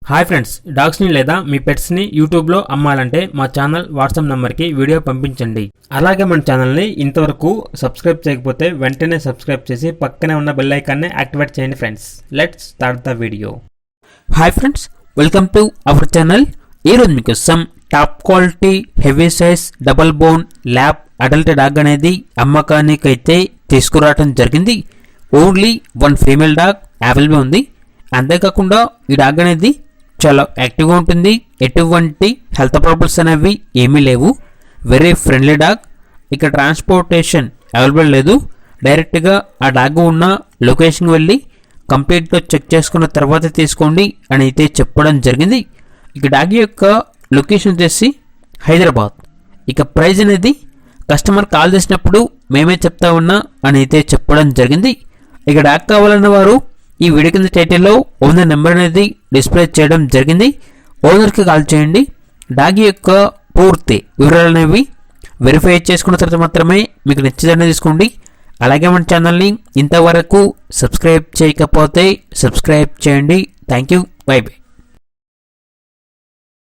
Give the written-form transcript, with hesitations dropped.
Hi friends, డాగ్స్ని లేదా మీ పెట్స్ని యూట్యూబ్లో అమ్మాలంటే మా ఛానల్ వాట్సాప్ నెంబర్కి వీడియో పంపించండి. అలాగే మన ఛానల్ని ఇంతవరకు సబ్స్క్రైబ్ చేయకపోతే వెంటనే సబ్స్క్రైబ్ చేసి పక్కనే ఉన్న బెల్ ఐకాన్ని యాక్టివేట్ చేయండి friends. Let's start the video. Hi friends, welcome to our channel. ఈరోజు మీకోసం top quality heavy size double bone lab adult dog అనేది అమ్మకానికి అయితే తీసుకురావడం జరిగింది. Only one female dog available ఉంది. అంతేకాకుండా ఈ డాగ్ అనేది చాలా యాక్టివ్గా ఉంటుంది. ఎటువంటి హెల్త్ ప్రాబ్లమ్స్ అనేవి ఏమీ లేవు. Very friendly dog. ఇక ట్రాన్స్పోర్టేషన్ అవైలబుల్ లేదు. డైరెక్ట్గా ఆ డాగ్ ఉన్న లొకేషన్కి వెళ్ళి కంప్లీట్గా చెక్ చేసుకున్న తర్వాత తీసుకోండి అని అయితే చెప్పడం జరిగింది. ఇక డాగ్ యొక్క లొకేషన్ వచ్చేసి హైదరాబాద్. ఇక ప్రైజ్ అనేది కస్టమర్ కాల్ చేసినప్పుడు మేమే చెప్తా ఉన్నా అని అయితే చెప్పడం జరిగింది. ఇక డాగ్ కావాలన్న వారు ఈ వీడియో కింద టైటిల్లో ఓనర్ నెంబర్ అనేది డిస్ప్లే చేయడం జరిగింది. ఓనర్కి కాల్ చేయండి. డాగ్ యొక్క పూర్తి వివరాలు అనేవి వెరిఫై చేసుకున్న తర్వాత మాత్రమే మీకు నచ్చితేనే తీసుకోండి. అలాగే మన ఛానల్ని ఇంతవరకు సబ్స్క్రైబ్ చేయకపోతే సబ్స్క్రైబ్ చేయండి. Thank you. By by.